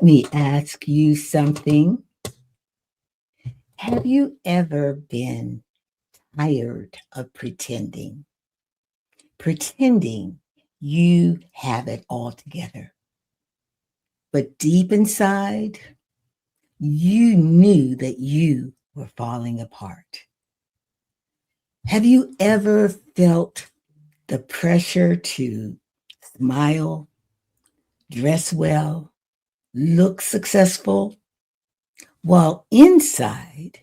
me ask you something. Have you ever been tired of pretending? Pretending you have it all together. But deep inside, you knew that you were falling apart. Have you ever felt the pressure to smile, dress well, look successful, while inside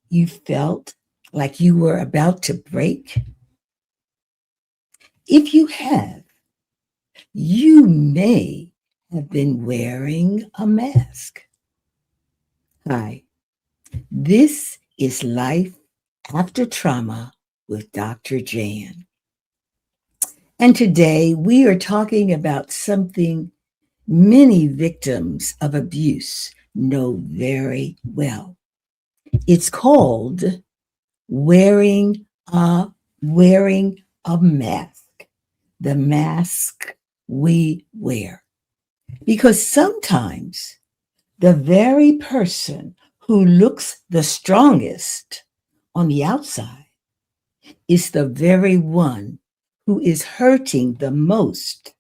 you felt like you were about to break? If you have, you may have been wearing a mask. Hi, this is Life After Trauma with Dr. Jan. And today we are talking about something many victims of abuse know very well. It's called wearing a wearing a mask. The mask we wear. Because sometimes the very person who looks the strongest on the outside is the very one who is hurting the most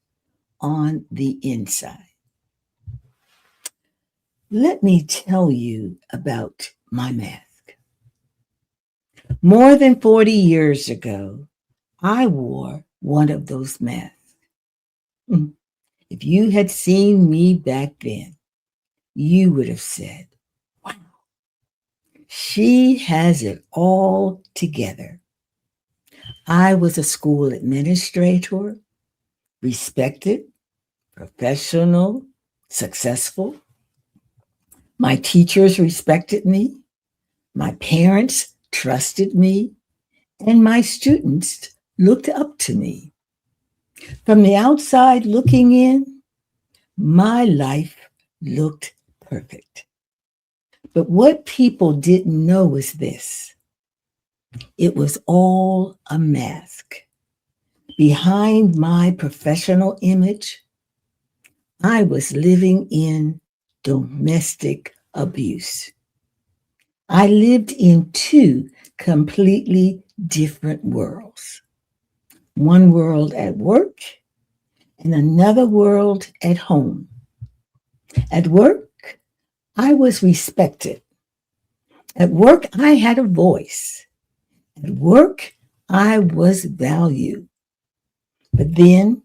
on the inside. Let me tell you about my mask. More than 40 years ago, I wore one of those masks. If you had seen me back then, you would have said, wow, she has it all together. I was a school administrator, respected, professional, successful. My teachers respected me. My parents trusted me. And my students looked up to me. From the outside looking in, my life looked perfect. But what people didn't know was this. It was all a mask. Behind my professional image, I was living in domestic abuse. I lived in two completely different worlds. One world at work and another world at home. At work, I was respected. At work, I had a voice. At work, I was valued. But then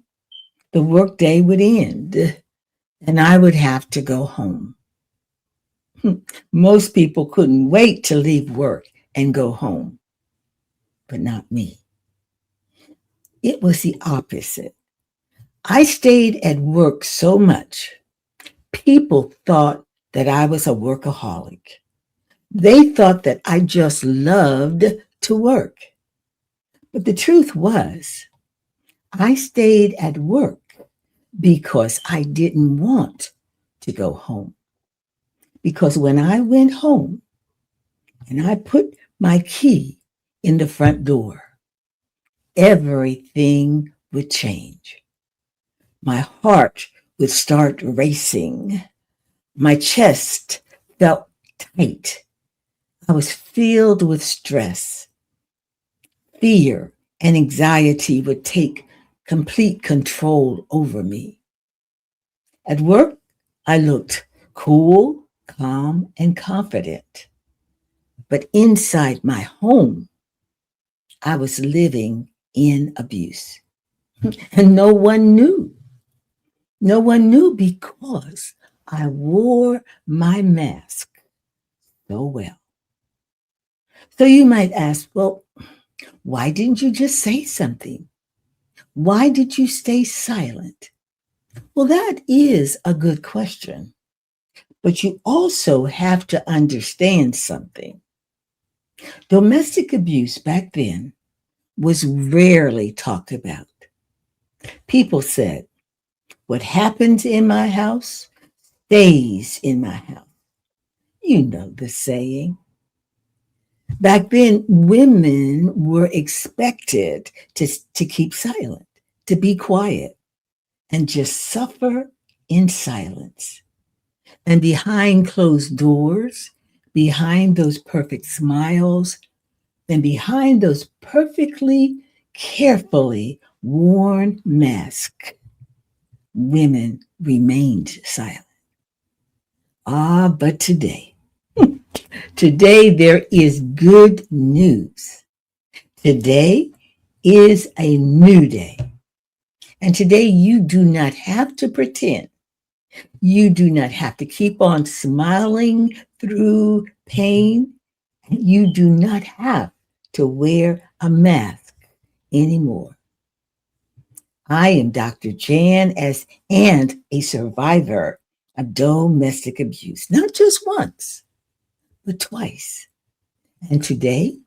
the workday would end and I would have to go home. Most people couldn't wait to leave work and go home, but not me. It was the opposite. I stayed at work so much, people thought that I was a workaholic. They thought that I just loved to work. But the truth was, I stayed at work because I didn't want to go home. Because when I went home and I put my key in the front door, everything would change. My heart would start racing. My chest felt tight. I was filled with stress. Fear and anxiety would take complete control over me. At work, I looked cool, calm, and confident. But inside my home, I was living in abuse. And no one knew. No one knew because I wore my mask so well. So you might ask, well, why didn't you just say something? Why did you stay silent? Well, that is a good question. But you also have to understand something. Domestic abuse back then was rarely talked about. People said, what happens in my house stays in my house. You know the saying. Back then, women were expected to keep silent, to be quiet, and just suffer in silence. And behind closed doors, behind those perfect smiles, and behind those perfectly, carefully worn masks, women remained silent. Ah, but today there is good news. Today is a new day. And today you do not have to pretend. You do not have to keep on smiling through pain. You do not have to wear a mask anymore. I am Dr. Jan and a survivor of domestic abuse, not just once, but twice. And today,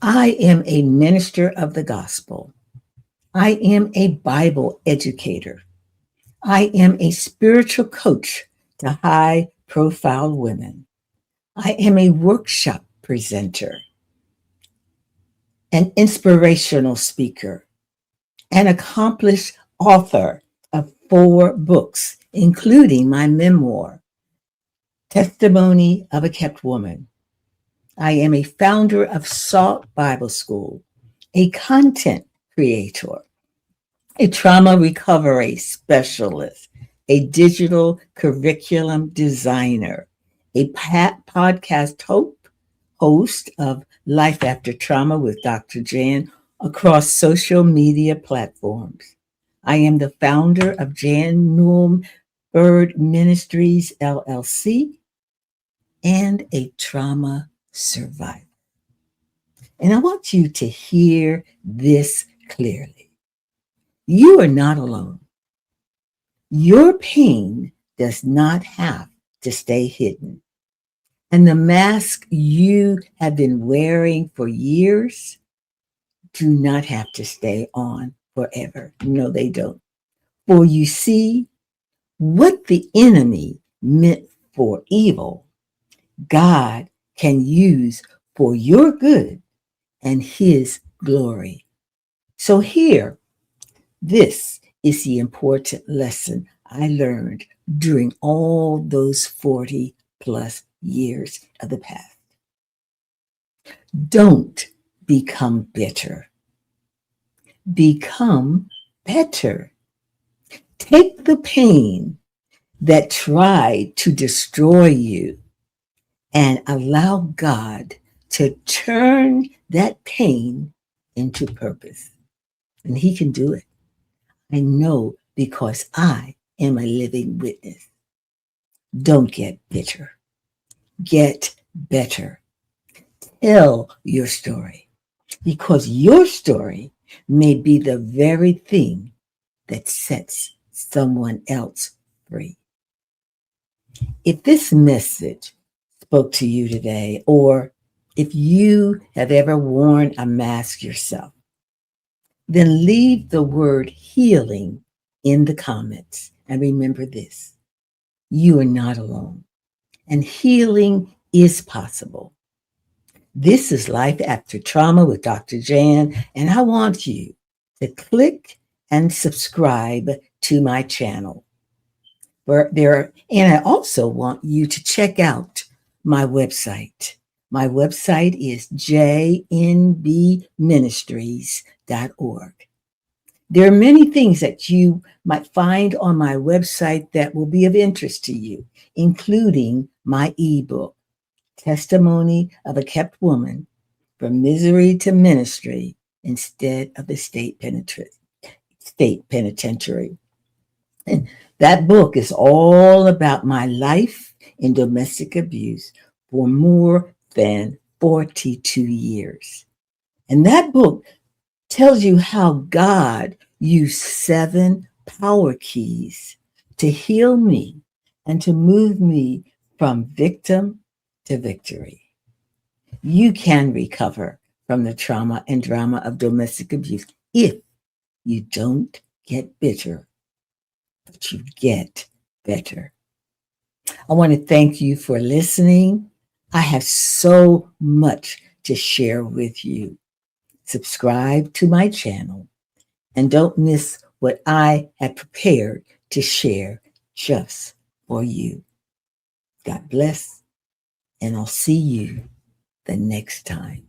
I am a minister of the gospel. I am a Bible educator. I am a spiritual coach to high profile women. I am a workshop presenter, an inspirational speaker, an accomplished author of 4 books, including my memoir, Testimony of a Kept Woman. I am a founder of Salt Bible School, a content creator, a trauma recovery specialist, a digital curriculum designer, a podcast host of Life After Trauma with Dr. Jan across social media platforms. I am the founder of Jan Newell Bird Ministries, LLC, and a trauma survivor. And I want you to hear this clearly. You are not alone. Your pain does not have to stay hidden. And the mask you have been wearing for years do not have to stay on forever. No, they don't. For you see, what the enemy meant for evil, God can use for your good and his glory. So here, this is the important lesson I learned during all those 40 plus years of the past. Don't become bitter. Become better. Take the pain that tried to destroy you and allow God to turn that pain into purpose. And he can do it. I know because I am a living witness. Don't get bitter. Get better. Tell your story because your story may be the very thing that sets someone else free. If this message spoke to you today, or if you have ever worn a mask yourself, then leave the word healing in the comments. And remember this, you are not alone, and healing is possible. This is Life After Trauma with Dr. Jan, and I want you to click and subscribe to my channel. And I also want you to check out my website. My website is jnbministries.org. There are many things that you might find on my website that will be of interest to you, including my ebook, Testimony of a Kept Woman, From Misery to Ministry Instead of the State Penitentiary. And that book is all about my life in domestic abuse for more than 42 years. And that book tells you how God used 7 power keys to heal me and to move me from victim to victory. You can recover from the trauma and drama of domestic abuse if you don't get bitter, but you get better. I want to thank you for listening. I have so much to share with you. Subscribe to my channel and don't miss what I have prepared to share just for you. God bless, and I'll see you the next time.